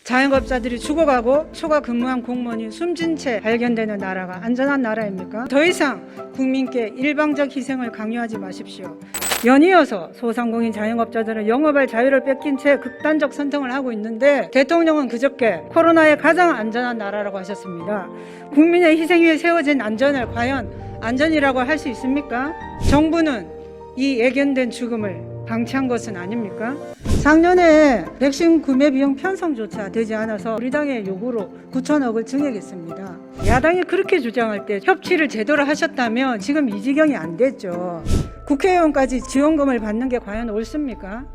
자영업자들이 죽어가고 초과 근무한 공무원이 숨진 채 발견되는 나라가 안전한 나라입니까? 더 이상 국민께 일방적 희생을 강요하지 마십시오. 연이어서 소상공인 자영업자들은 영업할 자유를 뺏긴 채 극단적 선택을 하고 있는데, 대통령은 그저께 코로나에 가장 안전한 나라라고 하셨습니다. 국민의 희생 위에 세워진 안전을 과연 안전이라고 할 수 있습니까? 정부는 이 예견된 죽음을 방치한 것은 아닙니까? 작년에 백신 구매 비용 편성조차 되지 않아서 우리 당의 요구로 9천억을 증액했습니다. 야당이 그렇게 주장할 때 협치를 제대로 하셨다면 지금 이 지경이 안 됐죠. 국회의원까지 지원금을 받는 게 과연 옳습니까?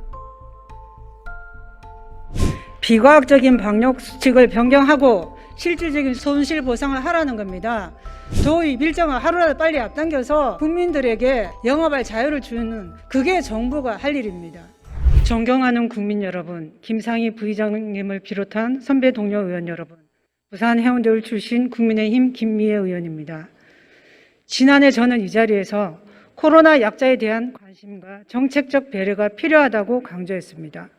비과학적인 방역 수칙을 변경하고 실질적인 손실 보상을 하라는 겁니다. 도입 일정을 하루라도 빨리 앞당겨서 국민들에게 영업할 자유를 주는, 그게 정부가 할 일입니다. 존경하는 국민 여러분, 김상희 부의장님을 비롯한 선배 동료 의원 여러분, 부산 해운대울 출신 국민의힘 김미애 의원입니다. 지난해 저는 이 자리에서 코로나 약자에 대한 관심과 정책적 배려가 필요하다고 강조했습니다.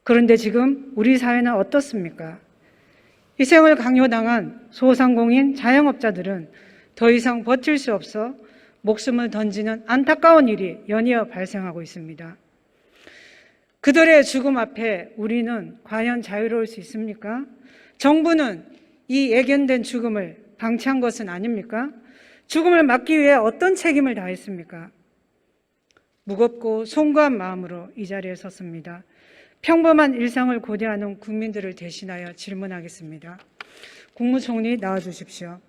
그런데 지금 우리 사회는 어떻습니까? 희생을 강요당한 소상공인 자영업자들은 더 이상 버틸 수 없어 목숨을 던지는 안타까운 일이 연이어 발생하고 있습니다. 그들의 죽음 앞에 우리는 과연 자유로울 수 있습니까? 정부는 이 예견된 죽음을 방치한 것은 아닙니까? 죽음을 막기 위해 어떤 책임을 다했습니까? 무겁고 송구한 마음으로 이 자리에 섰습니다. 평범한 일상을 고대하는 국민들을 대신하여 질문하겠습니다. 국무총리 나와주십시오.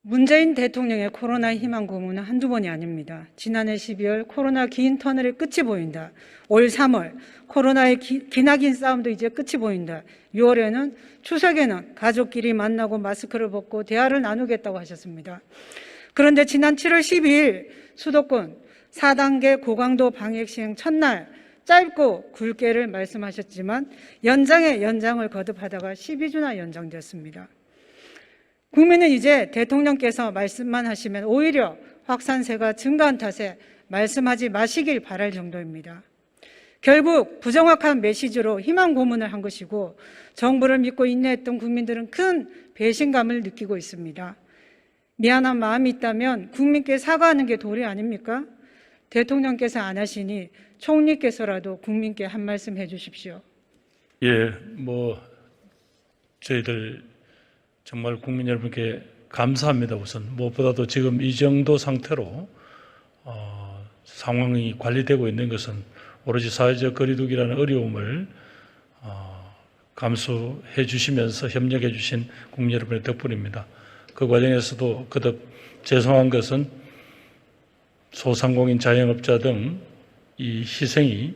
문재인 대통령의 코로나 희망 고문은 한두 번이 아닙니다. 지난해 12월 코로나 긴 터널의 끝이 보인다. 올 3월 코로나의 기나긴 싸움도 이제 끝이 보인다. 6월에는 추석에는 가족끼리 만나고 마스크를 벗고 대화를 나누겠다고 하셨습니다. 그런데 지난 7월 12일 수도권 4단계 고강도 방역 시행 첫날 짧고 굵게를 말씀하셨지만 연장에 연장을 거듭하다가 12주나 연장되었습니다. 국민은 이제 대통령께서 말씀만 하시면 오히려 확산세가 증가한 탓에 말씀하지 마시길 바랄 정도입니다. 결국 부정확한 메시지로 희망 고문을 한 것이고, 정부를 믿고 인내했던 국민들은 큰 배신감을 느끼고 있습니다. 미안한 마음이 있다면 국민께 사과하는 게 도리 아닙니까? 대통령께서 안 하시니 총리께서라도 국민께 한 말씀 해주십시오. 예, 저희들 정말 국민 여러분께 감사합니다. 우선 무엇보다도 지금 이 정도 상태로 상황이 관리되고 있는 것은 오로지 사회적 거리두기라는 어려움을 감수해 주시면서 협력해 주신 국민 여러분의 덕분입니다. 그 과정에서도 거듭 죄송한 것은 소상공인 자영업자 등 이 희생이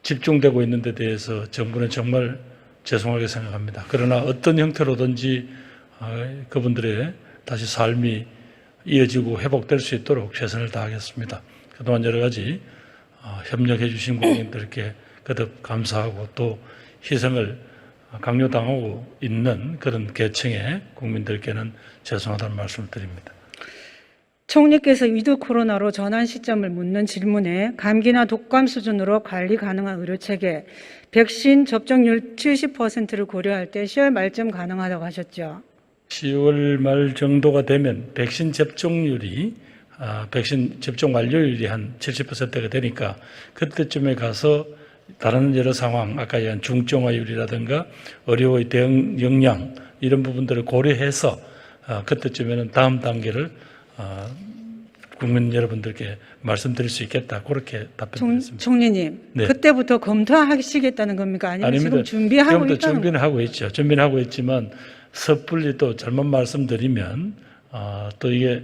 집중되고 있는 데 대해서 정부는 정말 죄송하게 생각합니다. 그러나 어떤 형태로든지 그분들의 다시 삶이 이어지고 회복될 수 있도록 최선을 다하겠습니다. 그동안 여러 가지 협력해 주신 국민들께 거듭 감사하고, 또 희생을 강요당하고 있는 그런 계층의 국민들께는 죄송하다는 말씀을 드립니다. 총리께서 위드 코로나로 전환 시점을 묻는 질문에 감기나 독감 수준으로 관리 가능한 의료체계, 백신 접종률 70%를 고려할 때 10월 말쯤 가능하다고 하셨죠. 10월 말 정도가 되면 백신 접종률이 백신 접종 완료율이 한 70%가 되니까 그때쯤에 가서 다른 여러 상황, 아까 얘기한 중증화율이라든가 의료의 대응 역량 이런 부분들을 고려해서 그때쯤에는 다음 단계를 국민 여러분들께 말씀드릴 수 있겠다, 그렇게 답변드렸습니다. 총리님, 네. 그때부터 검토하시겠다는 겁니까? 아니면 아닙니다. 지금 준비하고 있다는 준비는 하고 있죠. 준비는 하고 있지만 섣불리 또 잘못 말씀드리면 또 이게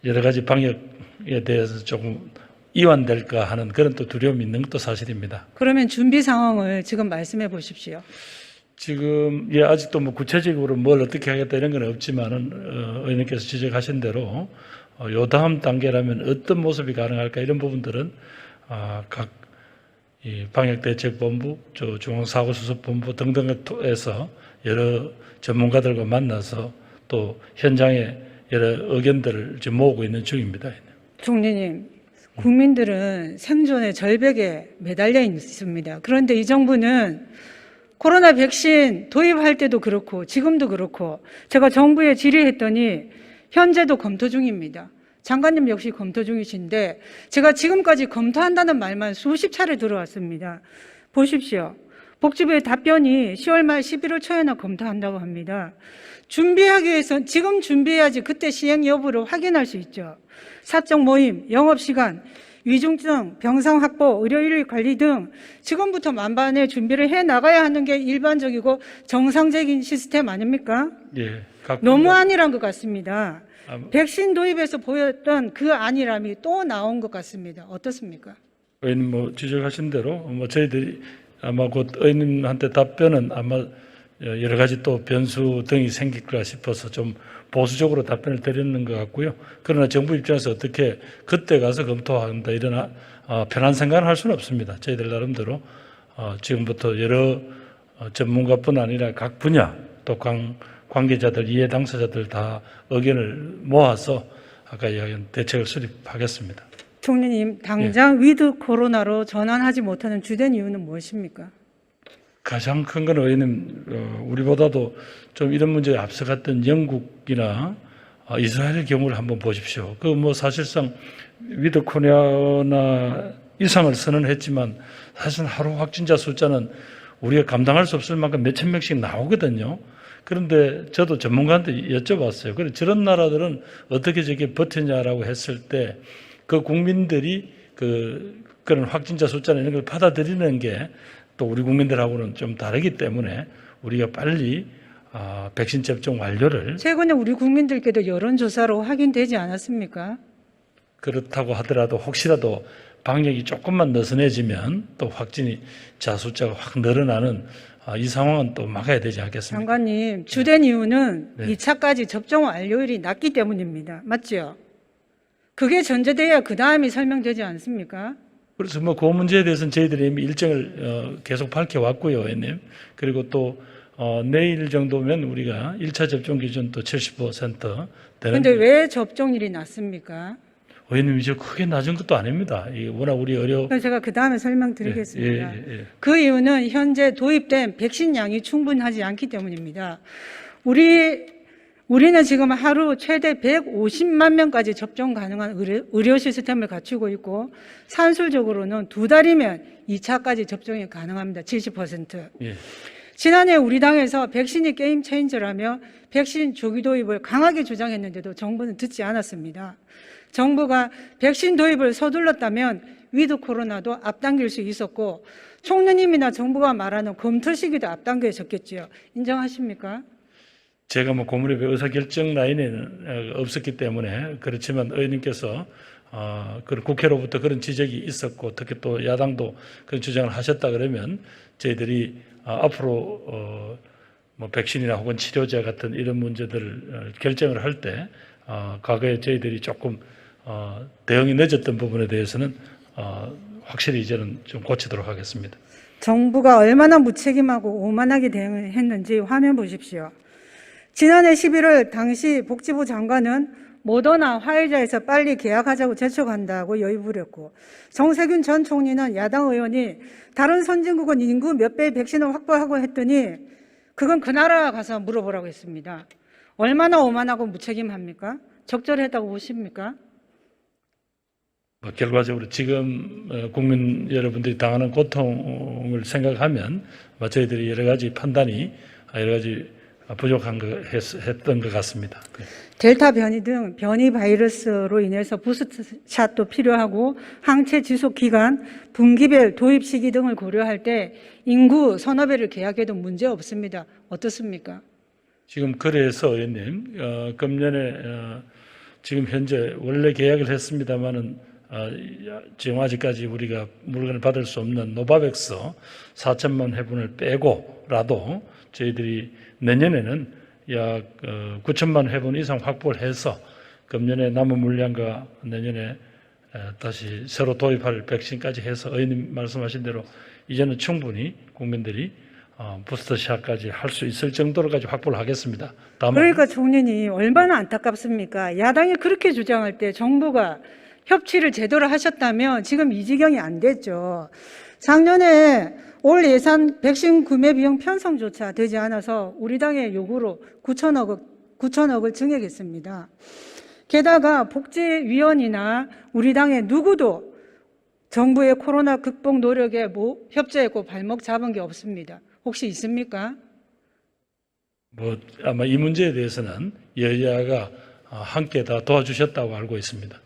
여러 가지 방역에 대해서 조금 이완될까 하는 그런 또 두려움이 있는 것도 사실입니다. 그러면 준비 상황을 지금 말씀해 보십시오. 지금 아직도 구체적으로 뭘 어떻게 하겠다 이런 건 없지만은 의원님께서 지적하신 대로 요 다음 단계라면 어떤 모습이 가능할까 이런 부분들은 각 이 방역대책본부, 중앙사고수습본부 등등에서 여러 전문가들과 만나서 또 현장에 여러 의견들을 지금 모으고 있는 중입니다. 총리님, 국민들은 생존의 절벽에 매달려 있습니다. 그런데 이 정부는 코로나 백신 도입할 때도 그렇고 지금도 그렇고 제가 정부에 질의했더니 현재도 검토 중입니다. 장관님 역시 검토 중이신데 제가 지금까지 검토한다는 말만 수십 차례 들어왔습니다. 보십시오. 복지부의 답변이 10월 말 11월 초에나 검토한다고 합니다. 준비하기 위해서 지금 준비해야지 그때 시행 여부를 확인할 수 있죠. 사적 모임, 영업시간, 위중증, 병상 확보, 의료인력 관리 등 지금부터 만반의 준비를 해 나가야 하는 게 일반적이고 정상적인 시스템 아닙니까? 예, 너무 안일한 것 같습니다. 백신 도입에서 보였던 그 안일함이 또 나온 것 같습니다. 어떻습니까? 의원님 지적하신 대로 저희들이 아마 곧 의원님한테 답변은 아마 여러 가지 또 변수 등이 생길까 싶어서 좀 보수적으로 답변을 드리는 것 같고요. 그러나 정부 입장에서 어떻게 그때 가서 검토한다 이런 편한 생각을 할 수는 없습니다. 저희들 나름대로 지금부터 여러 전문가뿐 아니라 각 분야 또 관계자들, 이해 당사자들 다 의견을 모아서 아까 이야기한 대책을 수립하겠습니다. 총리님, 당장 위드 코로나로 전환하지 못하는 주된 이유는 무엇입니까? 가장 큰 건 의원님, 우리보다도 좀 이런 문제에 앞서갔던 영국이나 이스라엘 경우를 한번 보십시오. 사실상 위드 코로나 이상을 선언했지만 사실은 하루 확진자 숫자는 우리가 감당할 수 없을 만큼 몇천 명씩 나오거든요. 그런데 저도 전문가한테 여쭤봤어요. 그래 저런 나라들은 어떻게 저게 버티냐라고 했을 때 그 국민들이 그런 확진자 숫자나 이런 걸 받아들이는 게 또 우리 국민들하고는 좀 다르기 때문에 우리가 빨리 백신 접종 완료를 최근에 우리 국민들께도 여론조사로 확인되지 않았습니까? 그렇다고 하더라도 혹시라도 방역이 조금만 느슨해지면 또 확진자 숫자가 확 늘어나는 이 상황은 또 막아야 되지 않겠습니까? 장관님, 주된 이유는 네. 2차까지 접종 완료율이 낮기 때문입니다. 맞죠? 그게 전제돼야 그 다음이 설명되지 않습니까? 그래서 그 문제에 대해서는 저희들이 이미 일정을 계속 밝혀왔고요, 의원님. 그리고 또 내일 정도면 우리가 1차 접종 기준 또 70% 되는. 그런데 왜 접종률이 낮습니까? 의원님 이제 크게 낮은 것도 아닙니다. 이 워낙 우리 그럼 제가 그 다음에 설명드리겠습니다. 예. 그 이유는 현재 도입된 백신 양이 충분하지 않기 때문입니다. 우리는 지금 하루 최대 150만 명까지 접종 가능한 의료 시스템을 갖추고 있고 산술적으로는 2달이면 2차까지 접종이 가능합니다. 70%. 예. 지난해 우리 당에서 백신이 게임 체인저라며 백신 조기 도입을 강하게 주장했는데도 정부는 듣지 않았습니다. 정부가 백신 도입을 서둘렀다면 위드 코로나도 앞당길 수 있었고 총리님이나 정부가 말하는 검토 시기도 앞당겨졌겠지요. 인정하십니까? 제가 고무렵의 의사결정 라인에는 없었기 때문에 그렇지만 의원님께서 그런 국회로부터 그런 지적이 있었고 특히 또 야당도 그런 주장을 하셨다 그러면 저희들이 앞으로 백신이나 혹은 치료제 같은 이런 문제들을 결정을 할 때 과거에 저희들이 조금 대응이 늦었던 부분에 대해서는 확실히 이제는 좀 고치도록 하겠습니다. 정부가 얼마나 무책임하고 오만하게 대응했는지 화면 보십시오. 지난해 11월 당시 복지부 장관은 모더나 화이자에서 빨리 계약하자고 재촉한다고 여의 부렸고 정세균 전 총리는 야당 의원이 다른 선진국은 인구 몇 배의 백신을 확보하고 했더니 그건 그 나라 가서 물어보라고 했습니다. 얼마나 오만하고 무책임합니까? 적절했다고 보십니까? 결과적으로 지금 국민 여러분들이 당하는 고통을 생각하면 저희들이 여러 가지 판단이 여러 가지 부족한 했던 것 같습니다. 델타 변이 등 변이 바이러스로 인해서 부스트샷도 필요하고 항체 지속 기간, 분기별 도입 시기 등을 고려할 때 인구 서너 배를 계약해도 문제 없습니다. 어떻습니까? 지금 그래서 의원님 금년에 지금 현재 원래 계약을 했습니다마는 지금 아직까지 우리가 물건을 받을 수 없는 노바백스 4천만 회분을 빼고라도 저희들이 내년에는 약 9천만 회분 이상 확보를 해서 금년에 남은 물량과 내년에 다시 새로 도입할 백신까지 해서 의원님 말씀하신 대로 이제는 충분히 국민들이 부스터샷까지 할 수 있을 정도로까지 확보를 하겠습니다. 다만 그러니까 총리님 얼마나 안타깝습니까? 야당이 그렇게 주장할 때 정부가 협치를 제대로 하셨다면 지금 이 지경이 안 됐죠. 작년에 올 예산 백신 구매 비용 편성조차 되지 않아서 우리 당의 요구로 9천억을 증액했습니다. 게다가 복지위원이나 우리 당의 누구도 정부의 코로나 극복 노력에 협조했고 발목 잡은 게 없습니다. 혹시 있습니까? 아마 이 문제에 대해서는 여야가 함께 다 도와주셨다고 알고 있습니다.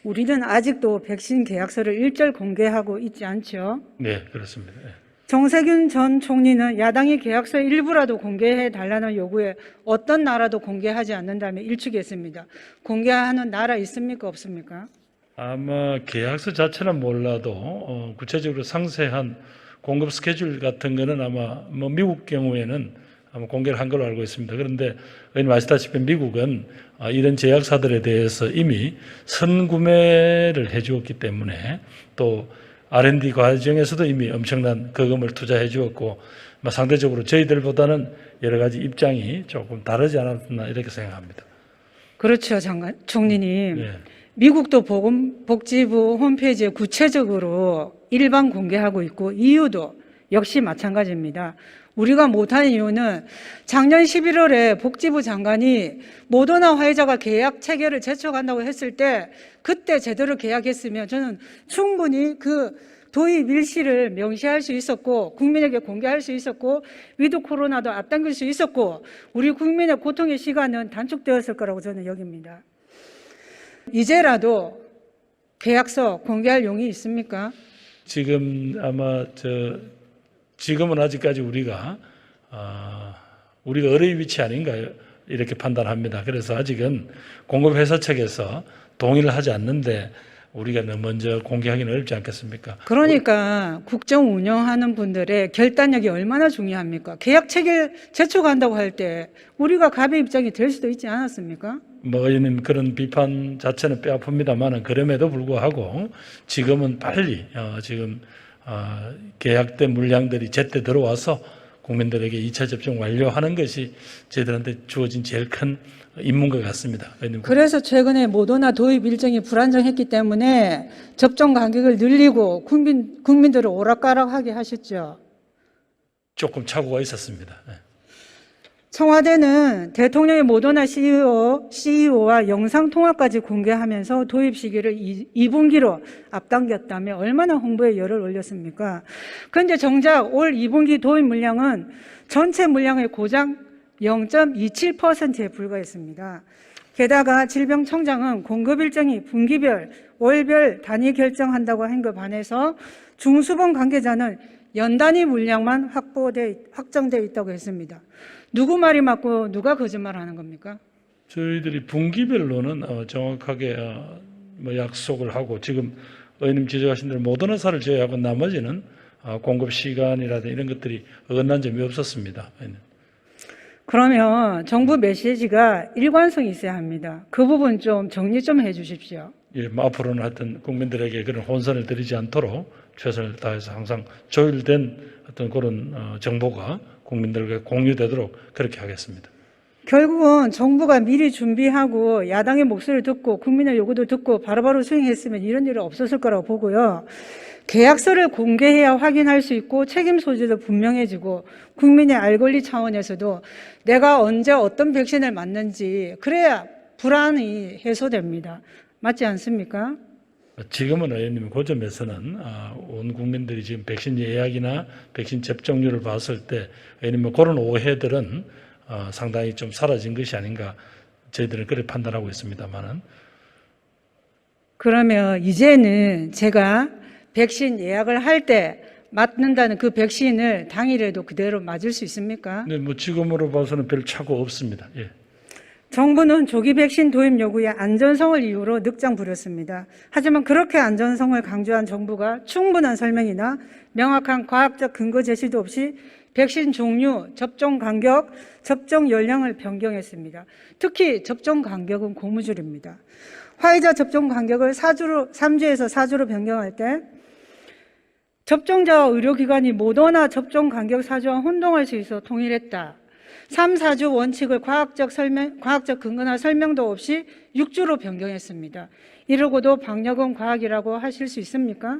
우리는 아직도 백신 계약서를 일절 공개하고 있지 않죠? 네, 그렇습니다. 네. 정세균 전 총리는 야당이 계약서 일부라도 공개해 달라는 요구에 어떤 나라도 공개하지 않는다며 일축했습니다. 공개하는 나라 있습니까? 없습니까? 아마 계약서 자체는 몰라도 구체적으로 상세한 공급 스케줄 같은 거는 아마 미국 경우에는 아마 공개를 한 걸로 알고 있습니다. 그런데 의원님 아시다시피 미국은 이런 제약사들에 대해서 이미 선구매를 해주었기 때문에 또 R&D 과정에서도 이미 엄청난 거금을 투자해 주었고 상대적으로 저희들보다는 여러 가지 입장이 조금 다르지 않았나 이렇게 생각합니다. 그렇죠, 총리님. 네. 미국도 보건복지부 홈페이지에 구체적으로 일반 공개하고 있고 이유도 역시 마찬가지입니다. 우리가 못하는 이유는 작년 11월에 복지부 장관이 모더나 화이자가 계약 체결을 제촉한다고 했을 때 그때 제대로 계약했으면 저는 충분히 그 도입 일시를 명시할 수 있었고 국민에게 공개할 수 있었고 위드 코로나도 앞당길 수 있었고 우리 국민의 고통의 시간은 단축되었을 거라고 저는 여깁니다. 이제라도 계약서 공개할 용이 있습니까? 지금 아마 지금은 아직까지 우리가 어려운 위치 아닌가 이렇게 판단합니다. 그래서 아직은 공급회사 측에서 동의를 하지 않는데 우리가 먼저 공개하기는 어렵지 않겠습니까? 그러니까 국정 운영하는 분들의 결단력이 얼마나 중요합니까? 계약 체결 제촉한다고 할 때 우리가 갑의 입장이 될 수도 있지 않았습니까? 의원님 그런 비판 자체는 뼈아픕니다만 그럼에도 불구하고 지금은 빨리 계약된 물량들이 제때 들어와서 국민들에게 2차 접종 완료하는 것이 저희들한테 주어진 제일 큰 임무인 것 같습니다. 그래서 최근에 모더나 도입 일정이 불안정했기 때문에 접종 간격을 늘리고 국민들을 오락가락하게 하셨죠. 조금 착오가 있었습니다. 네. 청와대는 대통령의 모더나 CEO와 영상통화까지 공개하면서 도입 시기를 2분기로 앞당겼다며 얼마나 홍보에 열을 올렸습니까? 그런데 정작 올 2분기 도입 물량은 전체 물량의 고작 0.27%에 불과했습니다. 게다가 질병청장은 공급 일정이 분기별, 월별 단위 결정한다고 한 것 반해서 중수본 관계자는 연단위 물량만 확정되어 있다고 했습니다. 누구 말이 맞고 누가 거짓말하는 겁니까? 저희들이 분기별로는 정확하게 약속을 하고 지금 의원님 지적하신 대로 모더나사를 제외하고 나머지는 공급 시간이라든지 이런 것들이 어긋난 점이 없었습니다. 그러면 정부 메시지가 일관성이 있어야 합니다. 그 부분 좀 정리 좀 해 주십시오. 예, 앞으로는 하여튼 국민들에게 그런 혼선을 드리지 않도록 최선을 다해서 항상 조율된 어떤 그런 정보가 국민들과 공유되도록 그렇게 하겠습니다. 결국은 정부가 미리 준비하고 야당의 목소리를 듣고 국민의 요구도 듣고 바로바로 수행했으면 이런 일은 없었을 거라고 보고요. 계약서를 공개해야 확인할 수 있고 책임 소재도 분명해지고 국민의 알 권리 차원에서도 내가 언제 어떤 백신을 맞는지 그래야 불안이 해소됩니다. 맞지 않습니까? 지금은 의원님 그 점에서는 온 국민들이 지금 백신 예약이나 백신 접종률을 봤을 때 의원님 그런 오해들은 상당히 좀 사라진 것이 아닌가 저희들은 그렇게 판단하고 있습니다만은. 그러면 이제는 제가 백신 예약을 할 때 맞는다는 그 백신을 당일에도 그대로 맞을 수 있습니까? 네, 지금으로 봐서는 별 착오 없습니다. 예. 정부는 조기 백신 도입 요구의 안전성을 이유로 늑장 부렸습니다. 하지만 그렇게 안전성을 강조한 정부가 충분한 설명이나 명확한 과학적 근거 제시도 없이 백신 종류, 접종 간격, 접종 연령을 변경했습니다. 특히 접종 간격은 고무줄입니다. 화이자 접종 간격을 3주에서 4주로 변경할 때 접종자와 의료기관이 모더나 접종 간격 4주와 혼동할 수 있어 통일했다. 3, 4주 원칙을 과학적 근거나 설명도 없이 6주로 변경했습니다. 이러고도 방역은 과학이라고 하실 수 있습니까?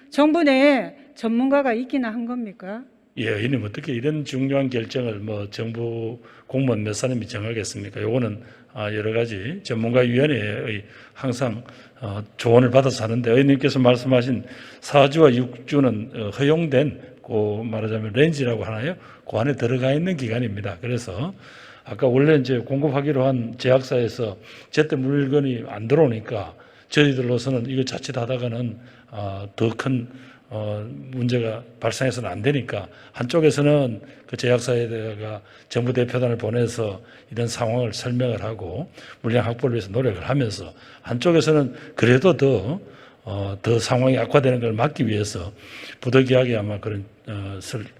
정부 내에 전문가가 있기나 한 겁니까? 예, 의원님 어떻게 이런 중요한 결정을 정부 공무원 몇 사람이 정하겠습니까? 요거는 여러 가지 전문가위원회의 항상 조언을 받아서 하는데, 의원님께서 말씀하신 4주와 6주는 허용된 말하자면 렌즈라고 하나요? 그 안에 들어가 있는 기간입니다. 그래서 아까 원래 이제 공급하기로 한 제약사에서 제때 물건이 안 들어오니까 저희들로서는 이거 자칫하다가는 더 큰 문제가 발생해서는 안 되니까, 한쪽에서는 그 제약사에다가 정부 대표단을 보내서 이런 상황을 설명을 하고 물량 확보를 위해서 노력을 하면서, 한쪽에서는 그래도 더 상황이 악화되는 걸 막기 위해서 부득이하게 아마 그런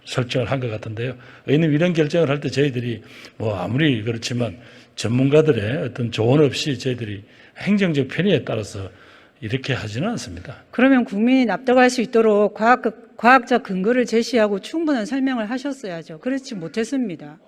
설정을 한 것 같은데요. 의원님 이런 결정을 할 때 저희들이 아무리 그렇지만 전문가들의 어떤 조언 없이 저희들이 행정적 편의에 따라서 이렇게 하지는 않습니다. 그러면 국민이 납득할 수 있도록 과학적 근거를 제시하고 충분한 설명을 하셨어야죠. 그렇지 못했습니다.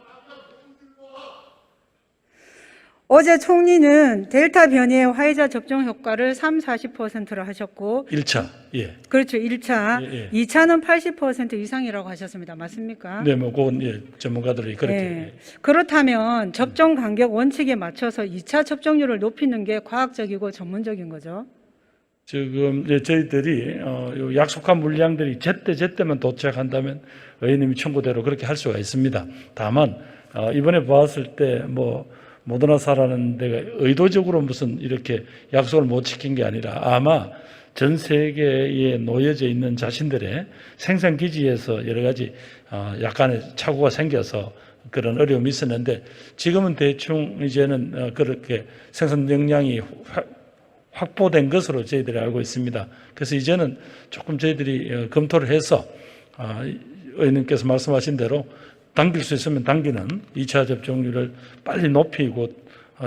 어제 총리는 델타 변이의 화이자 접종 효과를 40%로 하셨고 1차, 예. 그렇죠. 1차, 예. 2차는 80% 이상이라고 하셨습니다. 맞습니까? 네, 그건 전문가들이 그렇게. 네. 그렇다면 접종 간격 원칙에 맞춰서 2차 접종률을 높이는 게 과학적이고 전문적인 거죠. 지금 저희들이 요 약속한 물량들이 제때만 도착한다면 의원님이 청구대로 그렇게 할 수가 있습니다. 다만 이번에 봤을 때 모더나사라는 데가 의도적으로 무슨 이렇게 약속을 못 지킨 게 아니라 아마 전 세계에 놓여져 있는 자신들의 생산 기지에서 여러 가지 약간의 착오가 생겨서 그런 어려움이 있었는데, 지금은 대충 이제는 그렇게 생산 역량이 확보된 것으로 저희들이 알고 있습니다. 그래서 이제는 조금 저희들이 검토를 해서 의원님께서 말씀하신 대로 당길 수 있으면 당기는 2차 접종률을 빨리 높이고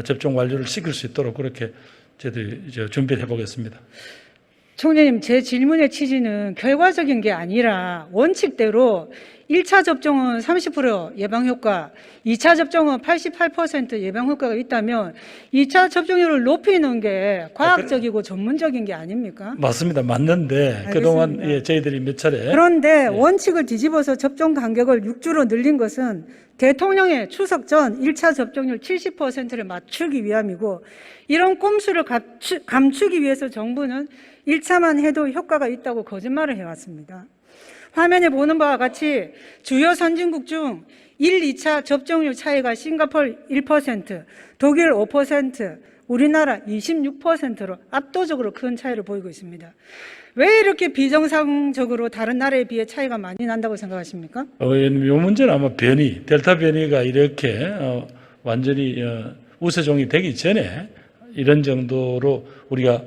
접종 완료를 시킬 수 있도록 그렇게 저희들이 이제 준비를 해보겠습니다. 총리님, 제 질문의 취지는 결과적인 게 아니라 원칙대로 1차 접종은 30% 예방효과, 2차 접종은 88% 예방효과가 있다면 2차 접종률을 높이는 게 과학적이고 전문적인 게 아닙니까? 맞습니다. 맞는데 알겠습니다. 그동안 저희들이 몇 차례 그런데 원칙을 뒤집어서 접종 간격을 6주로 늘린 것은 대통령의 추석 전 1차 접종률 70%를 맞추기 위함이고, 이런 꼼수를 감추기 위해서 정부는 1차만 해도 효과가 있다고 거짓말을 해왔습니다. 화면에 보는 바와 같이 주요 선진국 중 1, 2차 접종률 차이가 싱가포르 1%, 독일 5%, 우리나라 26%로 압도적으로 큰 차이를 보이고 있습니다. 왜 이렇게 비정상적으로 다른 나라에 비해 차이가 많이 난다고 생각하십니까? 이 문제는 아마 델타 변이가 이렇게 완전히 우세종이 되기 전에 이런 정도로 우리가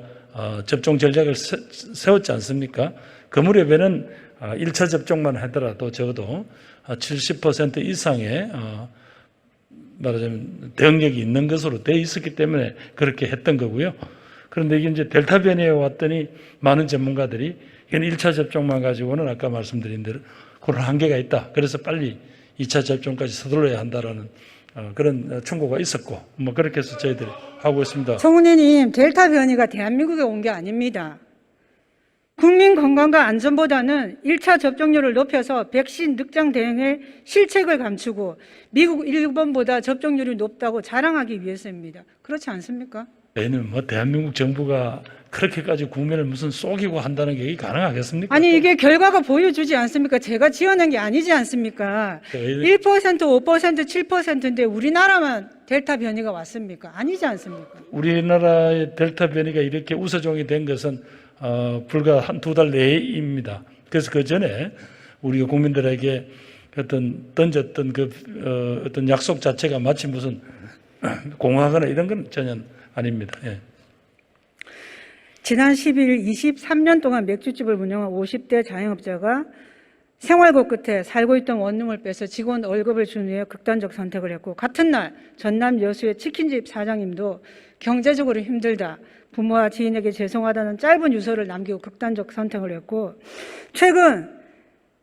접종 전략을 세웠지 않습니까? 그 무렵에는 1차 접종만 하더라도 적어도 70% 이상의 말하자면 대응력이 있는 것으로 돼 있었기 때문에 그렇게 했던 거고요. 그런데 이게 이제 델타 변이에 왔더니 많은 전문가들이 이건 1차 접종만 가지고는 아까 말씀드린 대로 그런 한계가 있다. 그래서 빨리 2차 접종까지 서둘러야 한다라는 그런 충고가 있었고 그렇게 해서 저희들이 하고 있습니다. 총리님, 델타 변이가 대한민국에 온 게 아닙니다. 국민 건강과 안전보다는 1차 접종률을 높여서 백신 늑장 대응에 실책을 감추고 미국, 일본보다 접종률이 높다고 자랑하기 위해서입니다. 그렇지 않습니까? 얘는 대한민국 정부가 그렇게까지 국민을 무슨 속이고 한다는 게 가능하겠습니까? 아니, 이게 결과가 보여주지 않습니까? 제가 지어낸 게 아니지 않습니까? 1%, 5%, 7%인데 우리나라만 델타 변이가 왔습니까? 아니지 않습니까? 우리나라의 델타 변이가 이렇게 우세종이 된 것은 불과 한두 달 내입니다. 그래서 그 전에 우리가 국민들에게 던졌던 어떤 약속 자체가 마치 무슨 공허하거나 이런 건 전혀 아닙니다. 예. 지난 10일 23년 동안 맥주집을 운영한 50대 자영업자가 생활고 끝에 살고 있던 원룸을 빼서 직원 월급을 준 후에 극단적 선택을 했고, 같은 날 전남 여수의 치킨집 사장님도 경제적으로 힘들다, 부모와 지인에게 죄송하다는 짧은 유서를 남기고 극단적 선택을 했고, 최근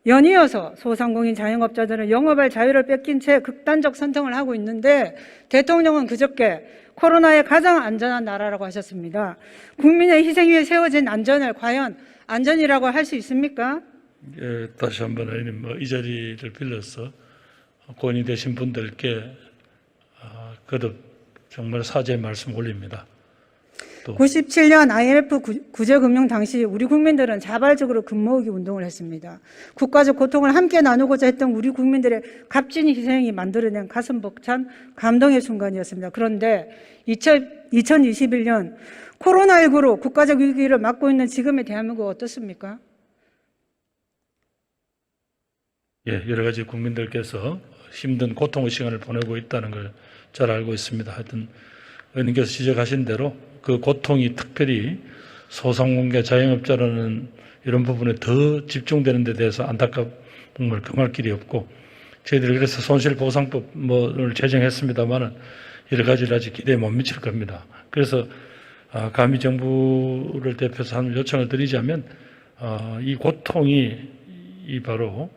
연이어서 소상공인 자영업자들은 영업할 자유를 뺏긴 채 극단적 선택을 하고 있는데, 대통령은 그저께 코로나에 가장 안전한 나라라고 하셨습니다. 국민의 희생 위에 세워진 안전을 과연 안전이라고 할 수 있습니까? 예, 다시 한번 의원님 이 자리를 빌려서 고인이 되신 분들께 거듭 정말 사죄의 말씀 올립니다. 또 97년 IMF 구제금융 당시 우리 국민들은 자발적으로 근무하기 운동을 했습니다. 국가적 고통을 함께 나누고자 했던 우리 국민들의 값진 희생이 만들어낸 가슴 벅찬 감동의 순간이었습니다. 그런데 2021년 코로나19로 국가적 위기를 맞고 있는 지금의 대한민국 어떻습니까? 예, 여러 가지 국민들께서 힘든 고통의 시간을 보내고 있다는 걸 잘 알고 있습니다. 하여튼 의원님께서 지적하신 대로 그 고통이 특별히 소상공인과 자영업자라는 이런 부분에 더 집중되는 데 대해서 안타까움을 금할 길이 없고, 저희들이 그래서 손실보상법을 제정했습니다만은 여러 가지를 아직 기대에 못 미칠 겁니다. 그래서 감히 정부를 대표해서 한 요청을 드리자면 이 고통이 바로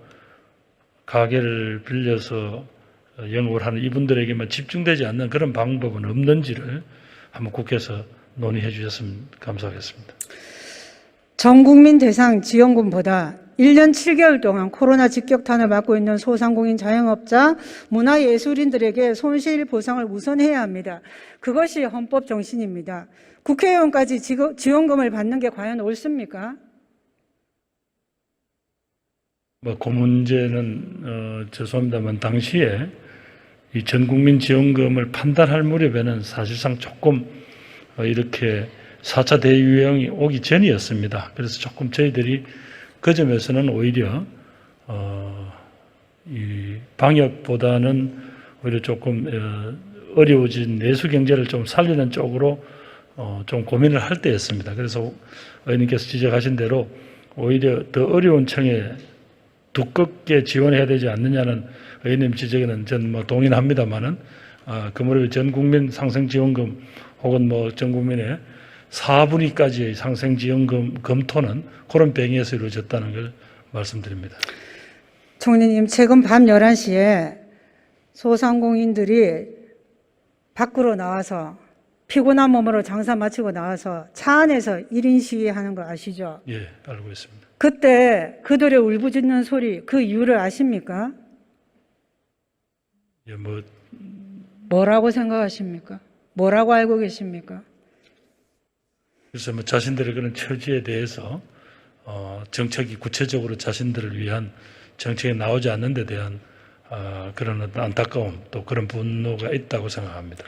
가게를 빌려서 영업을 하는 이분들에게만 집중되지 않는 그런 방법은 없는지를 한번 국회에서 논의해 주셨으면 감사하겠습니다. 전 국민 대상 지원금보다 1년 7개월 동안 코로나 직격탄을 맞고 있는 소상공인 자영업자, 문화예술인들에게 손실보상을 우선해야 합니다. 그것이 헌법 정신입니다. 국회의원까지 지원금을 받는 게 과연 옳습니까? 그 문제는 죄송합니다만 당시에 이 전국민 지원금을 판단할 무렵에는 사실상 조금 이렇게 4차 대유행이 오기 전이었습니다. 그래서 조금 저희들이 그 점에서는 오히려 이 방역보다는 오히려 조금 어려워진 내수 경제를 좀 살리는 쪽으로 좀 고민을 할 때였습니다. 그래서 의원님께서 지적하신 대로 오히려 더 어려운 층에 두껍게 지원해야 되지 않느냐는 의원님 지적에는 전 동의합니다만은 그 무렵에 전 국민 상생지원금 혹은 전 국민의 4분위까지의 상생지원금 검토는 그런 배경에서 이루어졌다는 걸 말씀드립니다. 총리님, 최근 밤 11시에 소상공인들이 밖으로 나와서 피곤한 몸으로 장사 마치고 나와서 차 안에서 1인 시위하는 거 아시죠? 예, 알고 있습니다. 그때 그들의 울부짖는 소리, 그 이유를 아십니까? 예, 뭐라고 생각하십니까? 뭐라고 알고 계십니까? 그래서 자신들의 그런 처지에 대해서 정책이 구체적으로 자신들을 위한 정책이 나오지 않는 데 대한 그런 어떤 안타까움, 또 그런 분노가 있다고 생각합니다.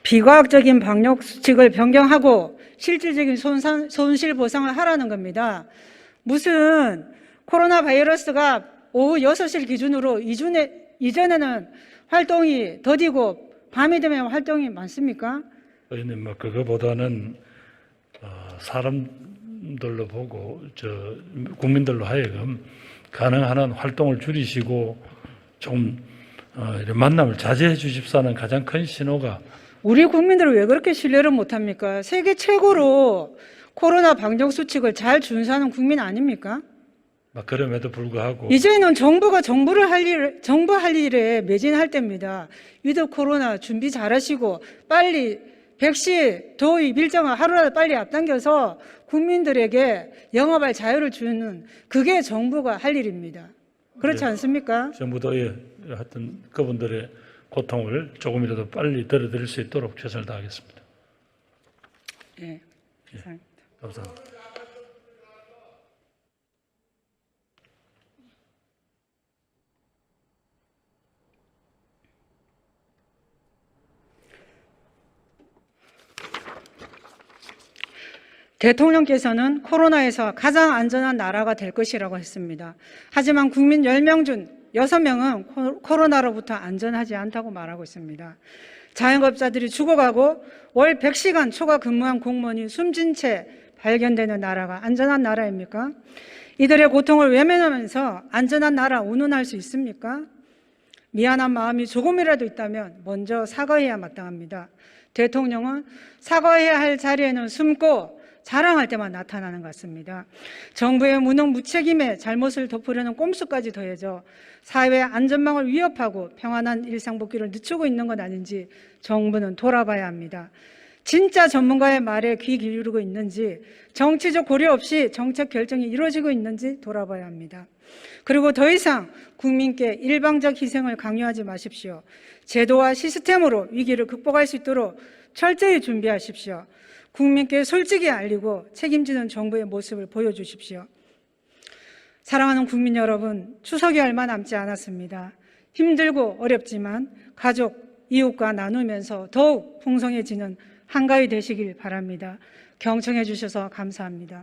비과학적인 방역 수칙을 변경하고 실질적인 손실 보상을 하라는 겁니다. 무슨 코로나 바이러스가 오후 6시 기준으로 이전에는 활동이 더디고 밤이 되면 활동이 많습니까? 의원님, 그거보다는 사람들로 보고 국민들로 하여금 가능한 한 활동을 줄이시고 좀 이런 만남을 자제해 주십사는 가장 큰 신호가. 우리 국민들을 왜 그렇게 신뢰를 못합니까? 세계 최고로 코로나 방역 수칙을 잘 준수하는 국민 아닙니까? 그럼에도 불구하고 이제는 정부 할 일에 매진할 때입니다. 위드 코로나 준비 잘하시고 빨리 백신 도입 일정을 하루라도 빨리 앞당겨서 국민들에게 영업할 자유를 주는, 그게 정부가 할 일입니다. 그렇지 않습니까? 정부도 하여튼 그분들의 고통을 조금이라도 빨리 덜어드릴 수 있도록 최선을 다하겠습니다. 예, 감사합니다. 감사합니다. 대통령께서는 코로나에서 가장 안전한 나라가 될 것이라고 했습니다. 하지만 국민 10명 중 6명은 코로나로부터 안전하지 않다고 말하고 있습니다. 자영업자들이 죽어가고 월 100시간 초과 근무한 공무원이 숨진 채 발견되는 나라가 안전한 나라입니까? 이들의 고통을 외면하면서 안전한 나라 운운할 수 있습니까? 미안한 마음이 조금이라도 있다면 먼저 사과해야 마땅합니다. 대통령은 사과해야 할 자리에는 숨고 자랑할 때만 나타나는 것 같습니다. 정부의 무능 무책임에 잘못을 덮으려는 꼼수까지 더해져 사회 안전망을 위협하고 평안한 일상 복귀를 늦추고 있는 것 아닌지 정부는 돌아봐야 합니다. 진짜 전문가의 말에 귀 기울이고 있는지, 정치적 고려 없이 정책 결정이 이루어지고 있는지 돌아봐야 합니다. 그리고 더 이상 국민께 일방적 희생을 강요하지 마십시오. 제도와 시스템으로 위기를 극복할 수 있도록 철저히 준비하십시오. 국민께 솔직히 알리고 책임지는 정부의 모습을 보여주십시오. 사랑하는 국민 여러분, 추석이 얼마 남지 않았습니다. 힘들고 어렵지만 가족, 이웃과 나누면서 더욱 풍성해지는 한가위 되시길 바랍니다. 경청해 주셔서 감사합니다.